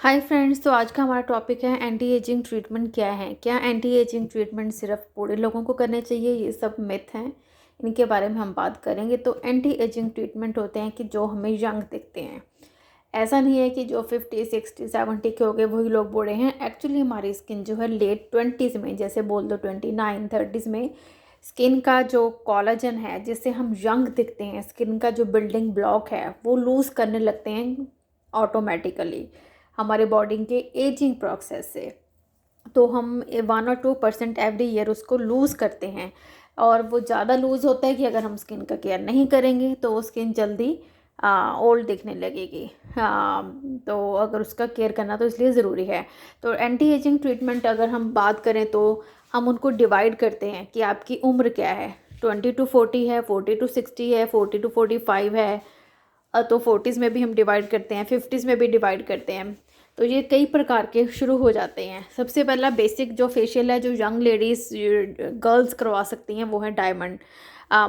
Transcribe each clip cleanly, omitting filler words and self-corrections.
Hi friends, तो आज का हमारा टॉपिक है एंटी एजिंग ट्रीटमेंट क्या है। क्या एंटी एजिंग ट्रीटमेंट सिर्फ बूढ़े लोगों को करने चाहिए? ये सब मिथ हैं, इनके बारे में हम बात करेंगे। तो एंटी एजिंग ट्रीटमेंट होते हैं कि जो हमें यंग दिखते हैं। ऐसा नहीं है कि जो 50 60 70 के हो गए वही लोग बूढ़े हैं। एक्चुअली हमारी स्किन जो है लेट 20s में, जैसे बोल दो 29 30s में, स्किन का जो कोलाजन है जिससे हम यंग दिखते हैं, स्किन का जो बिल्डिंग ब्लॉक है वो लूज़ करने लगते हैं ऑटोमेटिकली हमारे बॉडी के एजिंग प्रोसेस से। तो हम 1 और 2% एवरी ईयर उसको लूज़ करते हैं, और वो ज़्यादा लूज़ होता है कि अगर हम स्किन का केयर नहीं करेंगे तो वो स्किन जल्दी ओल्ड दिखने लगेगी। तो अगर उसका केयर करना तो इसलिए ज़रूरी है। तो एंटी एजिंग ट्रीटमेंट अगर हम बात करें तो हम उनको डिवाइड करते हैं कि आपकी उम्र क्या है। 20 to 40 है, 40 to 60 है, 40 to 45 है। तो 40s में भी हम डिवाइड करते हैं, 50s में भी डिवाइड करते हैं। तो ये कई प्रकार के शुरू हो जाते हैं। सबसे पहला बेसिक जो फेशियल है, जो यंग लेडीज़ गर्ल्स करवा सकती हैं, वो है डायमंड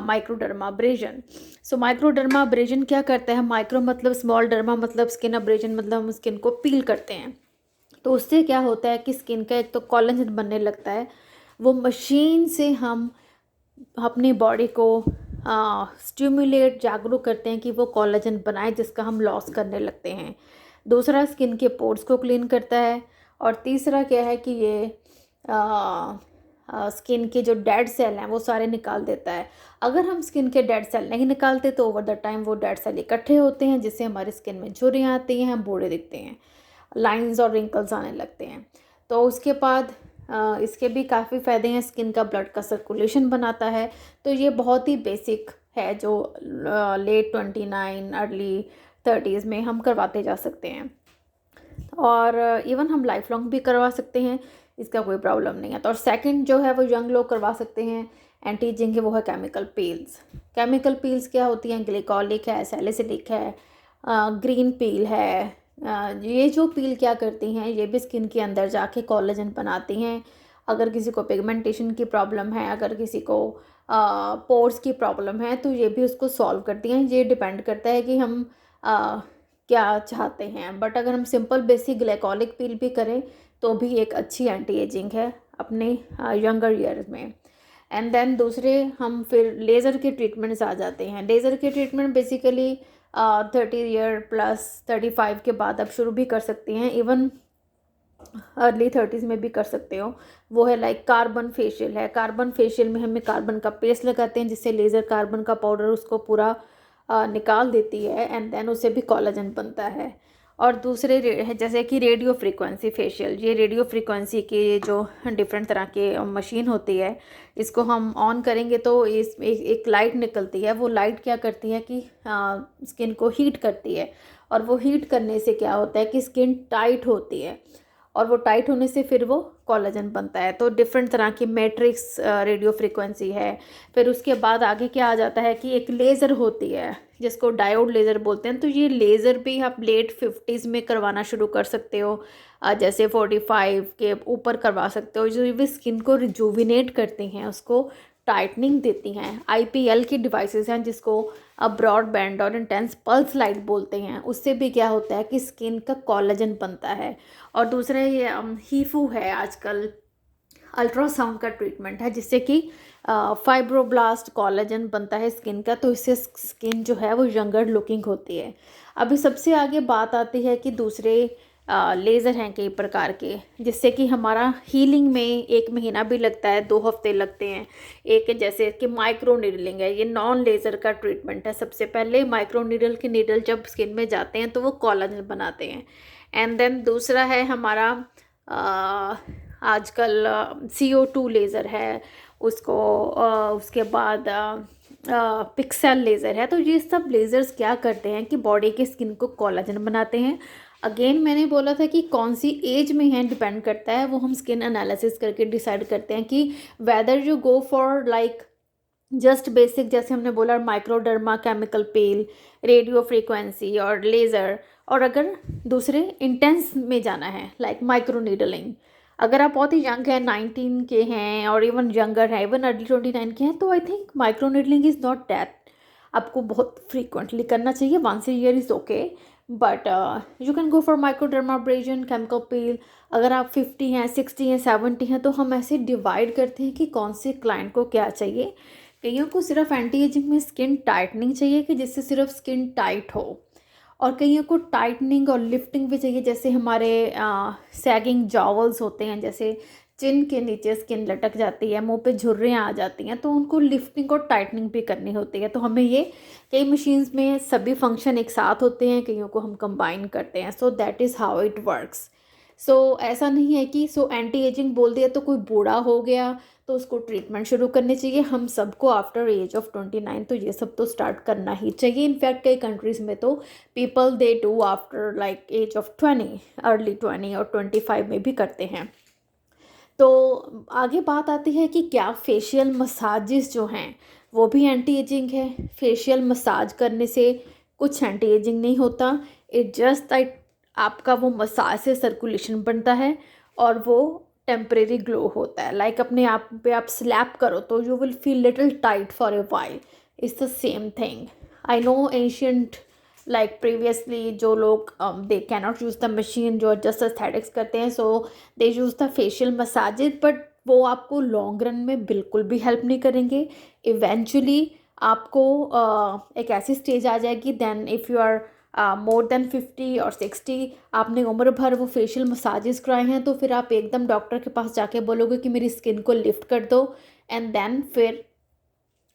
माइक्रोडर्मा अब्रेजन। सो माइक्रोडर्मा अब्रेजन क्या करता है? माइक्रो मतलब स्मॉल, डर्मा मतलब स्किन, अब्रेजन मतलब हम स्किन को पील करते हैं। तो उससे क्या होता है कि स्किन का एक तो कोलेजन बनने लगता है। वो मशीन से हम अपनी बॉडी को स्टिमुलेट, जागरूक करते हैं कि वो कोलेजन बनाए जिसका हम लॉस करने लगते हैं। दूसरा, स्किन के पोर्स को क्लीन करता है। और तीसरा क्या है कि ये स्किन के जो डेड सेल हैं वो सारे निकाल देता है। अगर हम स्किन के डेड सेल नहीं निकालते तो ओवर द टाइम वो डेड सेल इकट्ठे होते हैं, जिससे हमारी स्किन में झुर्रियाँ आती हैं, हम बूढ़े दिखते हैं, लाइंस और रिंकल्स आने लगते हैं। तो उसके बाद इसके भी काफ़ी फ़ायदे हैं। स्किन का ब्लड का सर्कुलेशन बनाता है। तो ये बहुत ही बेसिक है जो लेट 29 अर्ली 30s में हम करवाते जा सकते हैं। और इवन हम लाइफ लॉन्ग भी करवा सकते हैं, इसका कोई प्रॉब्लम नहीं है। तो और सेकंड जो है वो यंग लोग करवा सकते हैं एंटी एजिंग के, वो है केमिकल पील्स। केमिकल पील्स क्या होती हैं? ग्लिकोलिक है, सैलिसिलिक है, ग्रीन पील है। ये जो पील क्या करती हैं, ये भी स्किन के अंदर जाके कोलेजन बनाती हैं। अगर किसी को पिगमेंटेशन की प्रॉब्लम है, अगर किसी को पोर्स की प्रॉब्लम है, तो ये भी उसको सॉल्व करती हैं। ये डिपेंड करता है कि हम क्या चाहते हैं। बट अगर हम सिंपल बेसिक ग्लाइकोलिक पील भी करें तो भी एक अच्छी एंटी एजिंग है अपने यंगर ईयर्स में। एंड देन दूसरे हम फिर लेज़र के ट्रीटमेंट्स आ जाते हैं। लेज़र के ट्रीटमेंट बेसिकली 30 ईयर प्लस 35 के बाद आप शुरू भी कर सकती हैं, इवन अर्ली 30s में भी कर सकते हो। वो है लाइक कार्बन फेशियल है। कार्बन फेशियल में हमें कार्बन का पेस्ट लगाते हैं, जिससे लेज़र कार्बन का पाउडर उसको पूरा निकाल देती है, एंड देन उससे भी कोलेजन बनता है। और दूसरे जैसे कि रेडियो फ्रीक्वेंसी फेशियल, ये रेडियो फ्रीक्वेंसी के जो डिफरेंट तरह के मशीन होती है, इसको हम ऑन करेंगे तो इस एक लाइट निकलती है। वो लाइट क्या करती है कि स्किन को हीट करती है, और वो हीट करने से क्या होता है कि स्किन टाइट होती है, और वो टाइट होने से फिर वो कोलेजन बनता है। तो डिफरेंट तरह की मैट्रिक्स रेडियो फ्रीक्वेंसी है। फिर उसके बाद आगे क्या आ जाता है कि एक लेज़र होती है जिसको डायोड लेज़र बोलते हैं। तो ये लेज़र भी आप लेट 50s में करवाना शुरू कर सकते हो, जैसे 45 के ऊपर करवा सकते हो। जो भी स्किन को रिजुविनेट करती हैं, उसको टाइटनिंग देती हैं। आईपीएल की डिवाइसेस हैं जिसको ब्रॉडबैंड और इंटेंस पल्स लाइट बोलते हैं। उससे भी क्या होता है कि स्किन का कोलेजन बनता है। और दूसरे ये हीफू है आजकल, अल्ट्रासाउंड का ट्रीटमेंट है, जिससे कि फाइब्रोब्लास्ट कोलेजन बनता है स्किन का। तो इससे स्किन जो है वो यंगर लुकिंग होती है। अभी सबसे आगे बात आती है कि दूसरे लेज़र हैं कई प्रकार के, जिससे कि हमारा हीलिंग में 1 महीना भी लगता है, 2 हफ्ते लगते हैं। एक जैसे कि माइक्रो नीडलिंग है, ये नॉन लेज़र का ट्रीटमेंट है। सबसे पहले माइक्रो नीडल के नीडल जब स्किन में जाते हैं तो वो कोलेजन बनाते हैं। एंड देन दूसरा है हमारा आजकल CO2 लेज़र है, उसको उसके बाद पिक्सेल लेज़र है। तो ये सब लेज़र्स क्या करते हैं कि बॉडी के स्किन को कोलेजन बनाते हैं। अगेन मैंने बोला था कि कौन सी एज में है डिपेंड करता है, वो हम स्किन एनालिसिस करके डिसाइड करते हैं कि whether you go for like just basic, जैसे हमने बोला माइक्रोडर्मा, केमिकल पील, रेडियो फ्रीक्वेंसी और लेज़र, और अगर दूसरे इंटेंस में जाना है लाइक माइक्रो नीडलिंग। अगर आप बहुत ही यंग हैं, 19 के हैं और इवन यंगर हैं, इवन अर्ली 29 के हैं, तो I think micro needling is not that आपको बहुत फ्रीक्वेंटली करना चाहिए। 1 year is okay. But you can go for microdermabrasion, chemical peel. अगर आप 50 हैं, 60 हैं, 70 हैं, तो हम ऐसे डिवाइड करते हैं कि कौन से क्लाइंट को क्या चाहिए। कईयों को सिर्फ एंटी एजिंग में स्किन टाइटनिंग चाहिए कि जिससे सिर्फ स्किन टाइट हो, और कईयों को टाइटनिंग और लिफ्टिंग भी चाहिए, जैसे हमारे सैगिंग जॉवल्स होते हैं, जैसे चिन के नीचे स्किन लटक जाती है, मुंह पे झुर्रियाँ आ जाती हैं, तो उनको लिफ्टिंग और टाइटनिंग भी करनी होती है। तो हमें ये कई मशीन्स में सभी फंक्शन एक साथ होते हैं, कईयों को हम कंबाइन करते हैं। So that is how it works. So ऐसा नहीं है कि एंटी एजिंग बोल दिया तो कोई बूढ़ा हो गया तो उसको ट्रीटमेंट शुरू करनी चाहिए। हम सबको आफ्टर एज ऑफ 29 तो ये सब तो स्टार्ट करना ही चाहिए। इनफैक्ट कई कंट्रीज़ में तो people they do after like age of 20, early 20 और 25 में भी करते हैं। तो आगे बात आती है कि क्या फेशियल मसाजेस जो हैं वो भी एंटी एजिंग है। फेशियल मसाज करने से कुछ एंटी एजिंग नहीं होता। इट जस्ट दैट आपका वो मसाज से सर्कुलेशन बनता है और वो टेम्परेरी ग्लो होता है। लाइक अपने आप पे आप स्लैप करो तो you will feel little tight for a while. It's the same thing. I know ancient like previously जो लोग they cannot use the machine, जो जस्ट एस्थेटिक्स करते हैं, सो दे use the facial massages, but वो आपको लॉन्ग रन में बिल्कुल भी हेल्प नहीं करेंगे। इवेंचुअली आपको एक ऐसी स्टेज आ जाएगी, then if you are more than 50 और 60, आपने उम्र भर वो फेशियल मसाजेस कराए हैं, तो फिर आप एकदम डॉक्टर के पास जाके बोलोगे कि मेरी स्किन को लिफ्ट कर दो, एंड देन फिर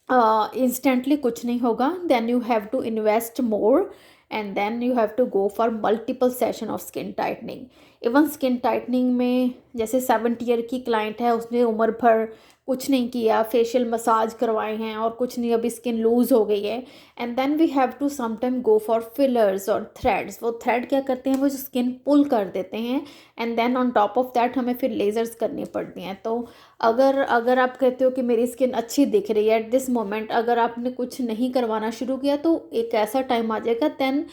इंस्टेंटली कुछ नहीं होगा। Then you have to invest more and then you have to go for multiple session of skin tightening. Even skin tightening में जैसे 70 ईयर की क्लाइंट है, उसने उम्र भर कुछ नहीं किया, फेशियल मसाज करवाए हैं और कुछ नहीं, अभी स्किन लूज़ हो गई है, and then we have to sometime go for fillers और थ्रेड्स। वो थ्रेड क्या करते हैं, वो स्किन पुल कर देते हैं, and then on top of that हमें फिर लेज़र्स करनी पड़ती हैं। तो अगर अगर आप कहते हो कि मेरी स्किन अच्छी दिख रही है एट दिस मोमेंट, अगर आपने कुछ नहीं करवाना शुरू किया तो एक ऐसा टाइम आ जाएगा, देन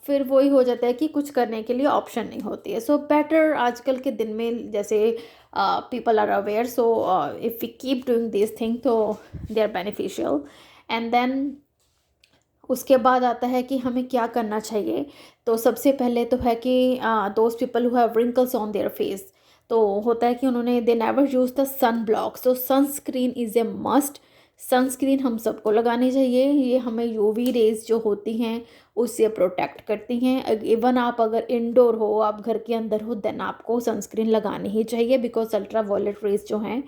फिर वही हो जाता है कि कुछ करने के लिए ऑप्शन नहीं होती है। सो बेटर आजकल के दिन में जैसे people are aware, so if we keep doing this thing तो they are beneficial. And then उसके बाद आता है कि हमें क्या करना चाहिए। तो सबसे पहले तो है कि those people who have wrinkles on their face, तो होता है कि उन्होंने they never use the sun block, so sunscreen is a must. Sunscreen हम सबको लगानी चाहिए। ये हमें यूवी रेज जो होती हैं उससे प्रोटेक्ट करती हैं। इवन आप अगर इंडोर हो, आप घर के अंदर हो, देन आपको सनस्क्रीन लगानी ही चाहिए, बिकॉज अल्ट्रा वायलेट रेज जो हैं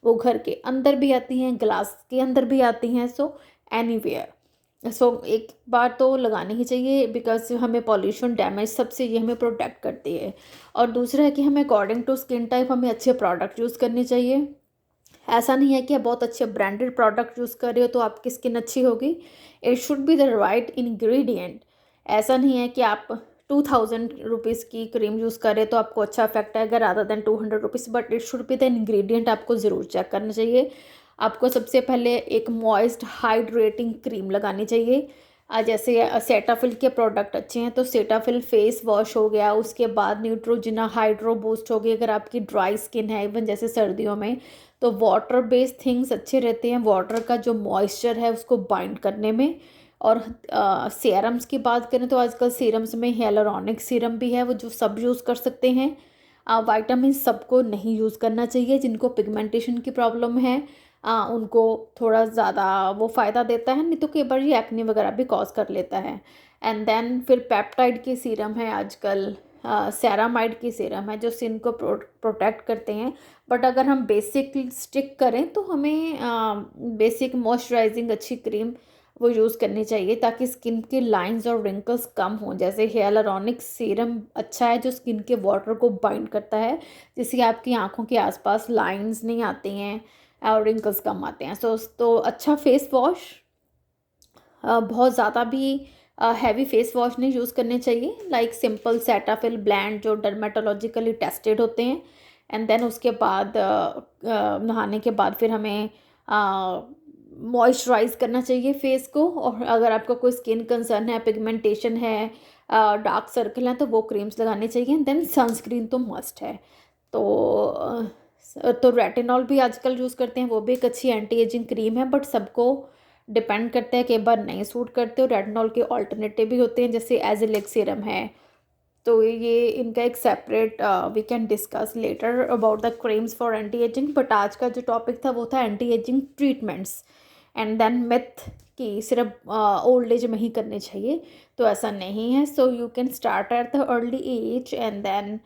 वो घर के अंदर भी आती हैं, ग्लास के अंदर भी आती हैं, सो एनीवेयर। सो एक बार तो लगानी ही चाहिए, बिकॉज हमें पॉल्यूशन डैमेज सबसे ये हमें प्रोटेक्ट करती है। और दूसरा है कि हमें अकॉर्डिंग टू स्किन टाइप हमें अच्छे प्रोडक्ट यूज़ करने चाहिए। ऐसा नहीं है कि आप बहुत अच्छे ब्रांडेड प्रोडक्ट यूज़ कर रहे हो तो आपकी स्किन अच्छी होगी। It should be the right ingredient. ऐसा नहीं है कि आप 2000 रुपीज़ की क्रीम यूज़ कर रहे हो तो आपको अच्छा इफेक्ट आएगा rather than 200 rupees, but it should be the ingredient. आपको ज़रूर चेक करना चाहिए। आपको सबसे पहले एक मॉइस्ट हाइड्रेटिंग क्रीम लगानी चाहिए। जैसे सेटाफिल के प्रोडक्ट अच्छे हैं तो सेटाफिल फेस वॉश हो गया, उसके बाद न्यूट्रोजिना हाइड्रो बूस्ट हो गई अगर आपकी ड्राई स्किन है, इवन जैसे सर्दियों में तो वाटर बेस्ड थिंग्स अच्छे रहते हैं, वाटर का जो मॉइस्चर है उसको बाइंड करने में। और सीरम्स की बात करें तो आजकल सीरम्स में हियालुरोनिक सीरम भी है, वो जो सब यूज़ कर सकते हैं। विटामिन सबको नहीं यूज़ करना चाहिए। जिनको पिगमेंटेशन की प्रॉब्लम है उनको थोड़ा ज़्यादा वो फ़ायदा देता है, नहीं तो कई बार ये एक्ने वगैरह भी कॉज कर लेता है। एंड देन फिर पेप्टाइड की सीरम है आजकल, सेरामाइड की सीरम है जो स्किन को प्रोटेक्ट करते हैं। बट अगर हम बेसिक स्टिक करें तो हमें बेसिक मॉइस्चराइजिंग अच्छी क्रीम वो यूज़ करनी चाहिए ताकि स्किन के लाइंस और रिंकल्स कम हों। जैसे हियालुरोनिक सीरम अच्छा है जो स्किन के वाटर को बाइंड करता है, जिससे आपकी आँखों के आसपास लाइंस नहीं आती हैं और रिंकल्स कम आते हैं। सो तो अच्छा फेस वॉश, बहुत ज़्यादा भी हैवी फेस वॉश नहीं यूज़ करने चाहिए। लाइक सिंपल सेटाफिल ब्लेंड जो डर्मेटोलॉजिकली टेस्टेड होते हैं। एंड देन उसके बाद नहाने के बाद फिर हमें मॉइस्चराइज़ करना चाहिए फेस को। और अगर आपका कोई स्किन कंसर्न है, पिगमेंटेशन है, डार्क सर्कल हैं, तो वो क्रीम्स लगानी चाहिए। देन सनस्क्रीन तो मस्ट है। तो तो रेटिनॉल भी आजकल यूज़ करते हैं, वो भी एक अच्छी एंटी एजिंग क्रीम है, बट सबको डिपेंड करता है, कई बार नहीं सूट करते, और रेटिनॉल के ऑल्टरनेटिव भी होते हैं जैसे एजिलिक सीरम है। तो ये इनका एक separate we can discuss later about the creams for anti ageing, but आज का जो टॉपिक था वो था anti ageing treatments and then myth कि सिर्फ ओल्ड एज में ही करने चाहिए, तो ऐसा नहीं है। So you can start at the early age and then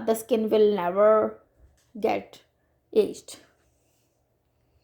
the skin will never get aged.